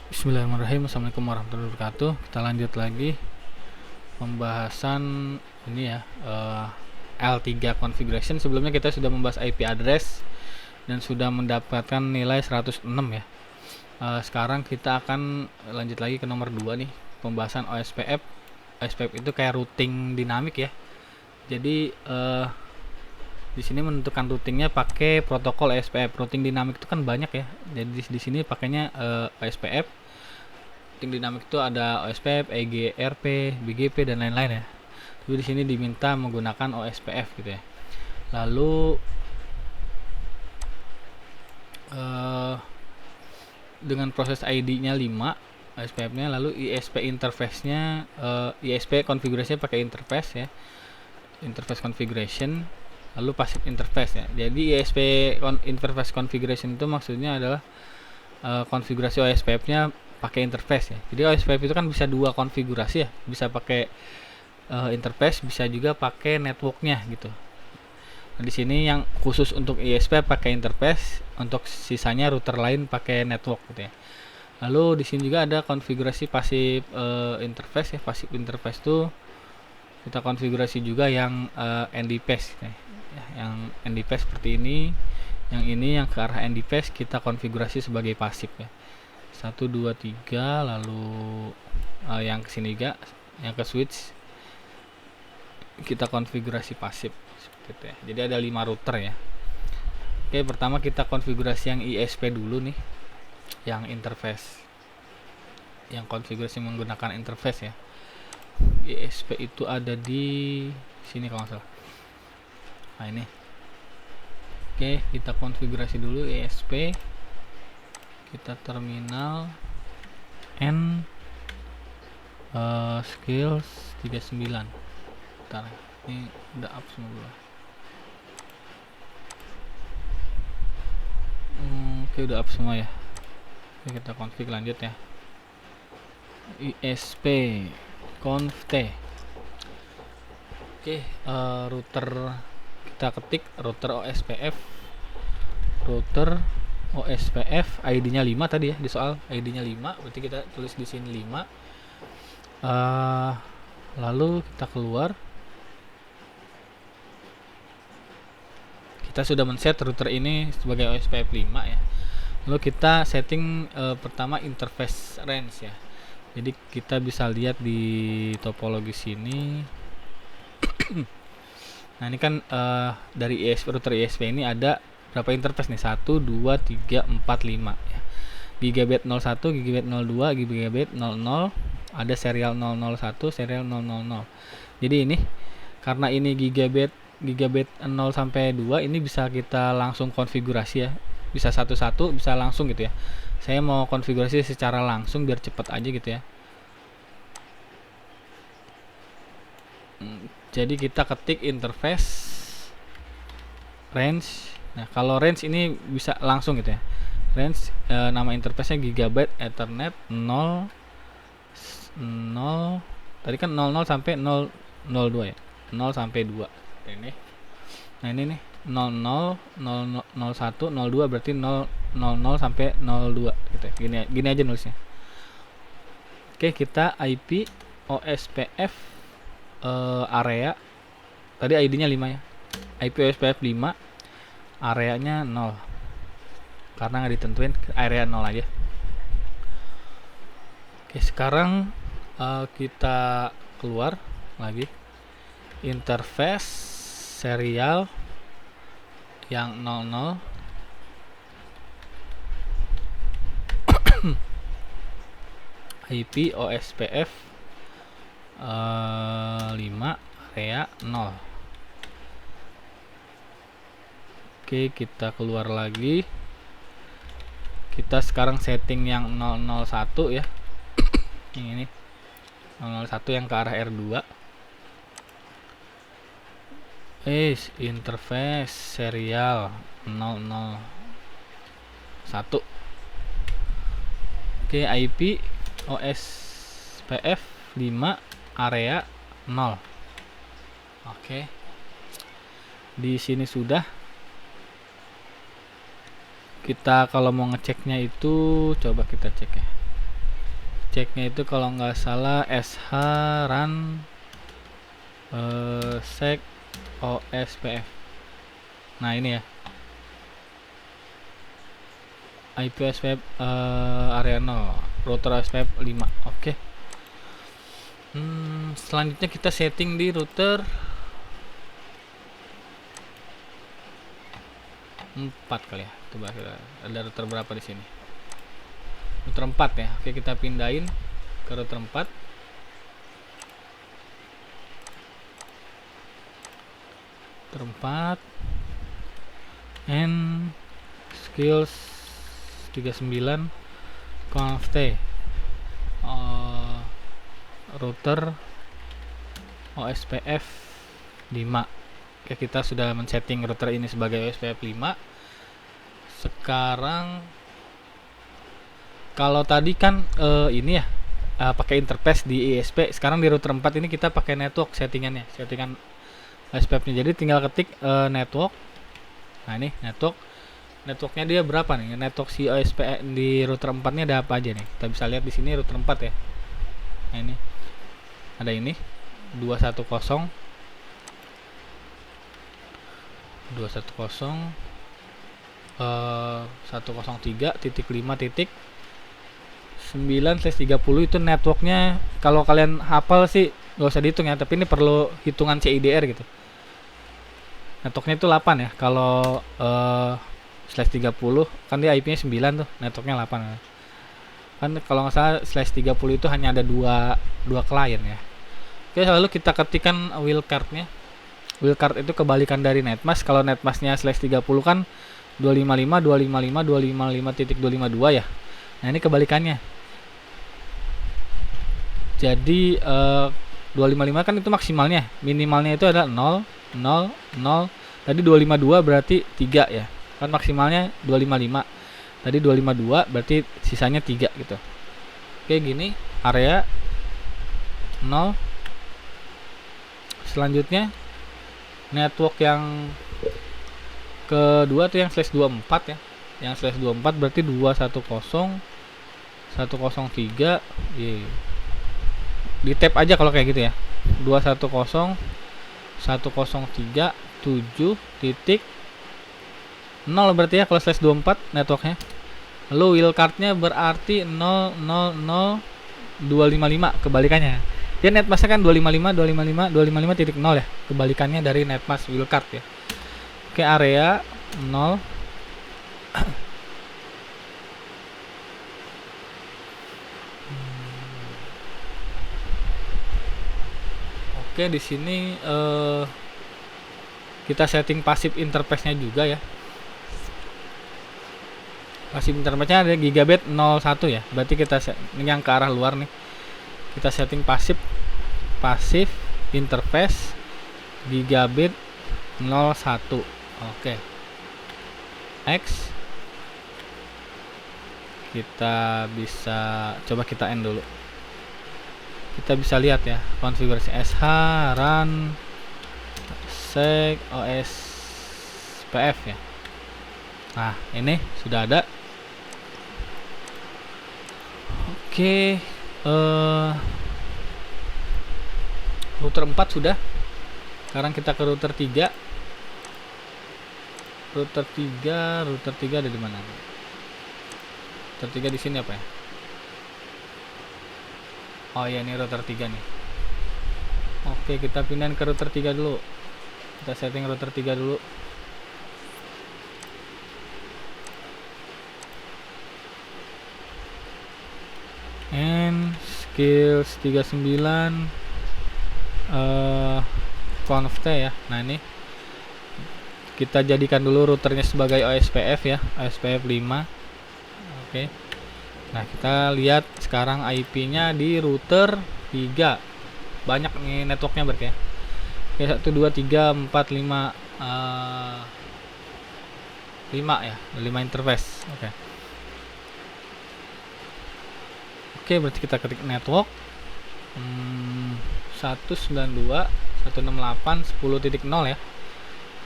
Bismillahirrahmanirrahim. Assalamualaikum warahmatullahi wabarakatuh. Kita lanjut lagi pembahasan ini ya, L3 configuration. Sebelumnya kita sudah membahas IP address dan sudah mendapatkan nilai 106 ya. Sekarang kita akan lanjut lagi ke nomor 2 nih, pembahasan OSPF. OSPF itu kayak routing dinamik ya. Jadi di sini menentukan routingnya pakai protokol OSPF. Routing dinamik itu kan banyak ya. Jadi di sini pakainya OSPF. Routing dinamik itu ada OSPF, EGRP, BGP dan lain-lain ya. Tapi di sini diminta menggunakan OSPF gitu ya. Lalu dengan proses ID-nya 5 OSPF-nya, lalu ISP interface-nya, ISP konfigurasinya pakai interface ya. Interface configuration, lalu passive interface ya. Jadi ISP interface configuration itu maksudnya adalah konfigurasi OSPF-nya pakai interface ya. Jadi OSPF itu kan bisa dua konfigurasi ya, bisa pakai interface, bisa juga pakai networknya gitu. Nah, di sini yang khusus untuk ISP pakai interface, untuk sisanya router lain pakai network gitu ya. Lalu di sini juga ada konfigurasi passive interface ya. Passive interface itu kita konfigurasi juga yang NDPass ya. Yang NDPass seperti ini, yang ke arah NDPass kita konfigurasi sebagai pasif ya. 1 2 3, lalu yang ke sini juga, yang ke switch kita konfigurasi pasif seperti itu ya. Jadi ada 5 router ya. Oke, pertama kita konfigurasi yang ISP dulu nih, yang interface, yang konfigurasi menggunakan interface ya. ISP itu ada di sini kalau nggak salah. Nah ini. Oke, kita konfigurasi dulu ISP. Kita terminal N skills 39. Bentar, ini udah up semua dulu. Oke, udah up semua ya. Oke, kita config lanjut ya. ISP conft. Oke, router kita ketik router OSPF, ID-nya 5 tadi ya, di soal ID-nya 5, berarti kita tulis di sini 5. Lalu kita keluar. Kita sudah men-set router ini sebagai OSPF 5 ya. Lalu kita setting pertama interface range ya. Jadi kita bisa lihat di topologi sini. Nah, ini kan dari router ISP ini ada berapa interface nih? 1 2 3 4 5 ya. Gigabit 01, gigabit 02, gigabit 00, ada serial 001, serial 000. Jadi ini karena ini gigabit 0 sampai 2, ini bisa kita langsung konfigurasi ya. Bisa satu-satu, bisa langsung gitu ya. Saya mau konfigurasi secara langsung biar cepat aja gitu ya. Jadi kita ketik interface range. Nah, kalau range ini bisa langsung gitu ya. Range nama interface-nya Gigabyte Ethernet 0 tadi kan 00 sampai 002 ya. 0 sampai 2. Ini. Nah, ini nih 00 01 02 berarti 00 sampai 02 gitu ya. Gini aja nulisnya. Oke, kita IP OSPF area tadi ID-nya 5 ya. IP OSPF 5, areanya 0. Karena nggak ditentuin, area 0 aja. Oke, sekarang kita keluar lagi. Interface serial yang 00. IP OSPF 5 area 0. Oke, kita keluar lagi. Kita sekarang setting yang 001 ya. Ini 001 yang ke arah R2. Interface serial 001. Oke, IP OSPF 5 area 0. Oke. Di sini sudah. Kita kalau mau ngeceknya itu coba kita cek ya. ceknya itu kalau nggak salah sh run sec ospf. Nah ini ya, IP ospf area 0, router ospf 5. Oke. Selanjutnya kita setting di router 4 kali ya. Coba ada router berapa di sini? Router 4 ya. Oke, kita pindahin ke router 4. Router 4 and skills 39 conft router ospf 5. Oke, kita sudah men-setting router ini sebagai ospf 5. Sekarang kalau tadi kan ini ya pakai interface di ISP, sekarang di router 4 ini kita pakai network settingan ospf-nya. Jadi tinggal ketik network. Nah, ini networknya dia berapa nih? Network si OSP di router 4-nya ada apa aja nih? Kita bisa lihat di sini router 4 ya. Nah, ini ada ini 210 103.5.9/30 itu networknya. Kalau kalian hafal sih gak usah dihitung ya, tapi ini perlu hitungan CIDR gitu. Networknya itu 8 ya. Kalau /30 kan dia IP-nya 9 tuh, networknya 8 ya. Kan kalau nggak salah /30 itu hanya ada dua klien ya. Oke, lalu kita ketikkan wildcard-nya. Wildcard itu kebalikan dari netmask. Kalau netmasknya /30 kan 255.255.255.252 ya. Nah, ini kebalikannya. Jadi 255 kan itu maksimalnya, minimalnya itu ada 0 0 0. Tadi 252 berarti 3 ya. Kan maksimalnya 255. Tadi 252 berarti sisanya 3 gitu. Oke, gini area 0. Selanjutnya network yang kedua tuh yang /24 ya. Yang /24 berarti 210.103. Di tab aja kalau kayak gitu ya. 210.103.7.0 berarti ya kalau /24 networknya. Lalu wildcard-nya berarti 000.255, kebalikannya. Ya, netmask kan 255.255.255.0 ya, kebalikannya dari netmask wildcard ya. Oke, area 0. Oke, di sini kita setting pasif interface-nya juga ya. Pasif interface-nya ada gigabit 01 ya. Berarti kita ini yang ke arah luar nih. Kita setting pasif interface gigabit 01. Oke. X. Kita bisa coba kita end dulu. Kita bisa lihat ya konfigurasi sh run sec ospf ya. Nah, ini sudah ada. Oke, router 4 sudah. Sekarang kita ke router 3. Router 3 ada di mana? Router 3 di sini apa ya? Oh ya, ini router 3 nih. Oke, kita pindahin ke router 3 dulu. Kita setting router 3 dulu. And skills 39 conft ya. Nah, ini kita jadikan dulu routernya sebagai ospf ya, ospf 5. Oke. Nah, kita lihat sekarang IP-nya di router 3. Banyak nih networknya berarti ya. Oke, 1 2 3 4 5 5 ya, 5 interface. Oke. Oke, berarti kita ketik network 192.168.10.0 ya.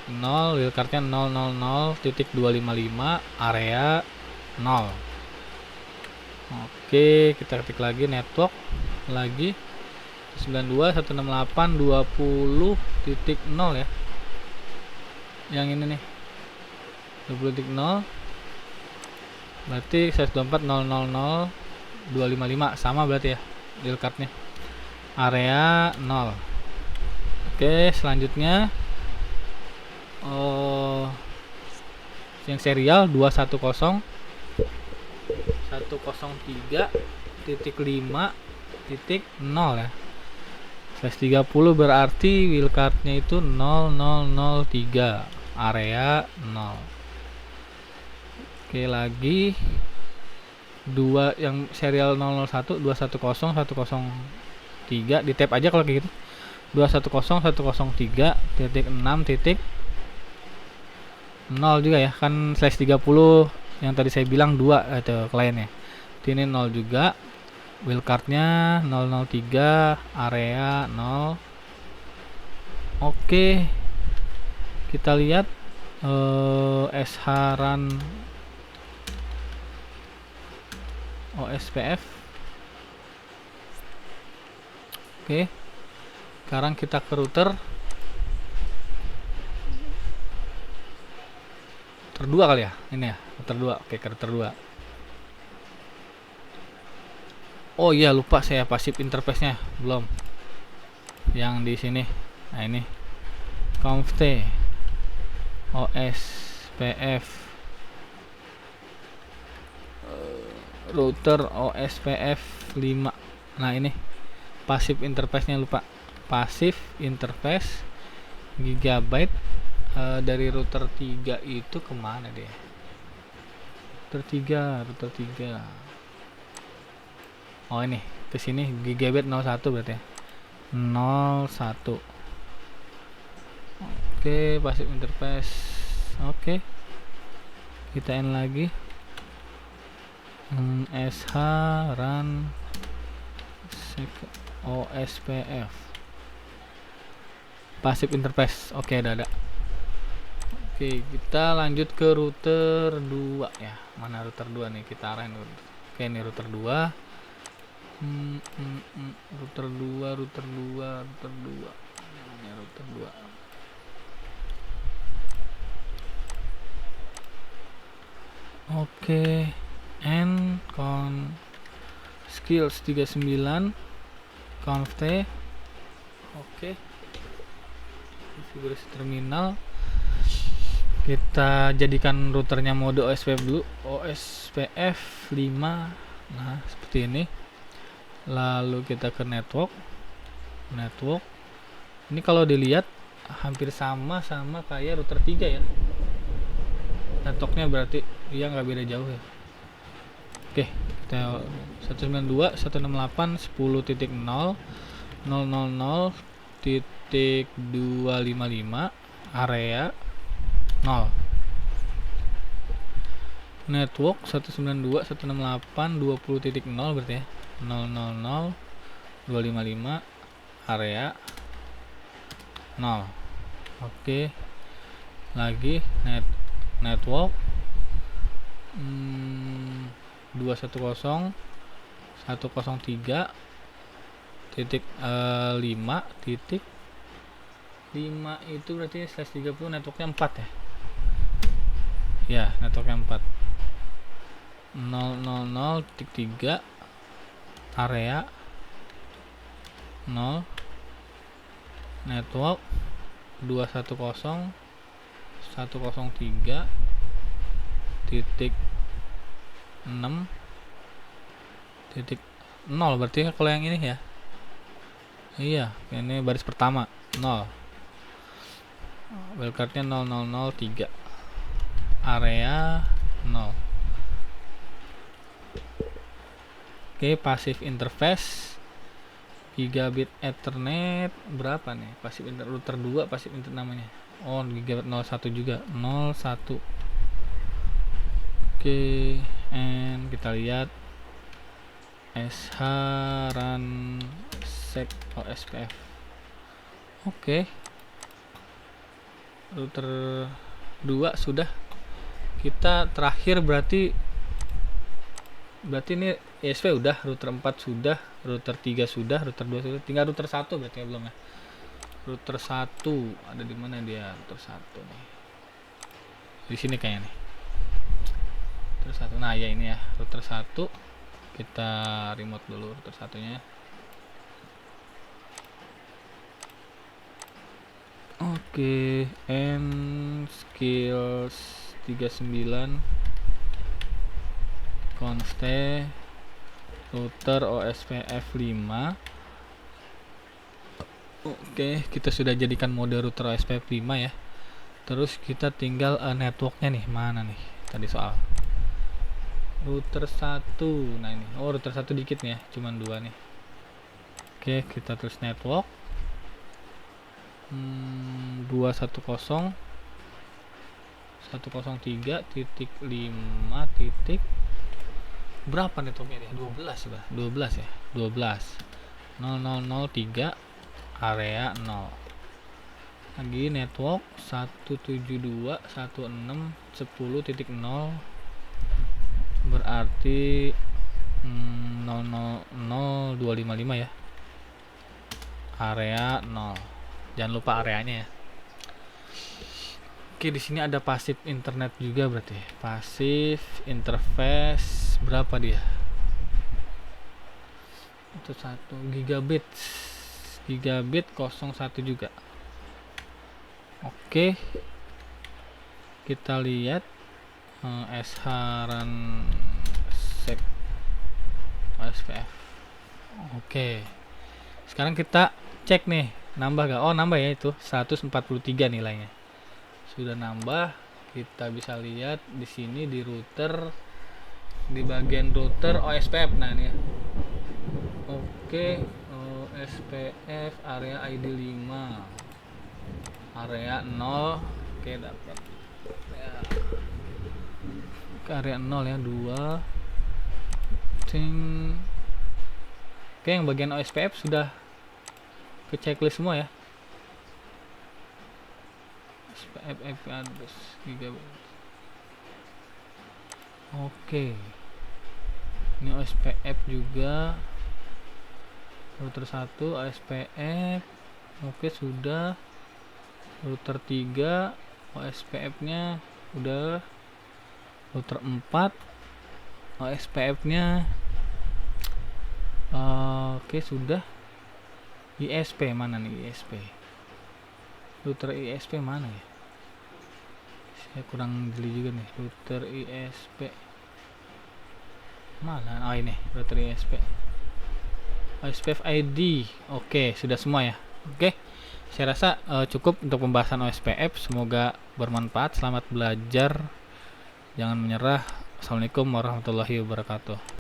0, wildcard-nya 000.255, area 0. Oke, kita ketik lagi network lagi 92.168.20.0 ya. Yang ini nih 20.0 berarti 124.000.255 sama berarti ya deal cardnya. Area 0. Oke, selanjutnya yang serial 210.103.5.0 ya. /30 berarti wheel cardnya itu 0003, area 0. Oke, lagi dua yang serial 001 210.103 di tab aja kalau kayak gitu. 210.103.6.0 juga ya, kan /30 yang tadi saya bilang 2 itu kliennya. Ini 0 juga. Wheel cardnya 003, area 0. Oke, kita lihat SH run OSPF. Oke, sekarang kita ke router 2 kali ya, ini ya router 2. Oke, ke router 2. Oh iya, lupa saya passive interface-nya belum yang di sini. Nah, ini conft OSPF router OSPF 5. Nah, ini passive interface-nya lupa. Passive interface gigabyte dari router 3 itu kemana deh? Router 3. Oh, ini ke sini gigabyte 01 berarti ya. 01. Oke, passive interface. Oke. Kita end lagi. SH run OSPF passive interface. Oke, udah ada. Oke, kita lanjut ke router 2 ya. Mana router 2 nih, kita arahin dulu. Oke, ini router 2. Router 2. Ini router 2. Oke, and skills 39 conft. Oke, konfigurasi terminal kita jadikan routernya mode OSPF dulu, OSPF 5. Nah, seperti ini. Lalu kita ke network. Ini kalau dilihat hampir sama kayak router 3 ya. Networknya berarti dia nggak beda jauh ya. Oke, kita 192.168.10.000.255 area 0. Network 192.168.20.0 berarti ya. 000.255 area 0. Oke, lagi network 210.103.5.5 itu berarti /30 networknya 4 ya. Ya, networknya 4. 000.3 area 0. Network 210.103.6.0 berarti kalau yang ini ya. Iya, ini baris pertama 0. Wildcardnya 0003, area 0. Oke, passive interface gigabit ethernet berapa nih? Passive router 2 passive internet namanya. Oh, gigabit 01 juga, 01. Oke, and kita lihat SH run sec OSPF. Oke, router 2 sudah. Kita terakhir berarti ini ISP udah, router 4 sudah, router 3 sudah, router 2 sudah, tinggal router 1 berarti ya belum ya. Router 1 ada di mana dia? Router 1 nih. Di sini kayaknya nih. Router 1. Nah, ya ini ya, router 1. Kita remote dulu router satunya. Oke, and skills 39 conste router OSPF 5. Oke, kita sudah jadikan mode router OSPF 5 ya. Terus kita tinggal networknya nih, mana nih tadi soal router 1. Nah ini, oh router 1 dikit nih ya, cuman 2 nih. Oke, kita terus network 210 103.5 titik berapa networknya dia? 12 ya, 12 ya, 12 0003 area 0. Lagi network 172.16.10.0 berarti 000255 ya, area 0. Jangan lupa areanya ya. Oke, di sini ada pasif internet juga berarti. Pasif interface berapa dia? Itu 1 gigabit. Gigabit 01 juga. Oke. Kita lihat SH run sec OSPF. Oke. Sekarang kita cek nih, nambah gak? Oh, nambah ya, itu 143 nilainya. Sudah nambah. Kita bisa lihat di sini di router, di bagian router OSPF. Nah, ini ya. Oke, OSPF area ID 5. Area 0. Oke, dapat. Ya. Ke area 0 ya, 2. Oke, yang bagian OSPF sudah ke checklist semua ya. OSPF IP address gigabit. Oke. Ini OSPF juga. Router 1 OSPF. Oke, sudah. Router 3 OSPF-nya udah. Router 4 OSPF-nya oke, sudah. ISP mana nih ISP? Router ISP mana ya? Saya kurang jeli juga nih. Router ISP mana? Oh ini router ISP. OSPF ID. Oke, sudah semua ya. Oke, saya rasa cukup untuk pembahasan OSPF. Semoga bermanfaat. Selamat belajar. Jangan menyerah. Assalamualaikum warahmatullahi wabarakatuh.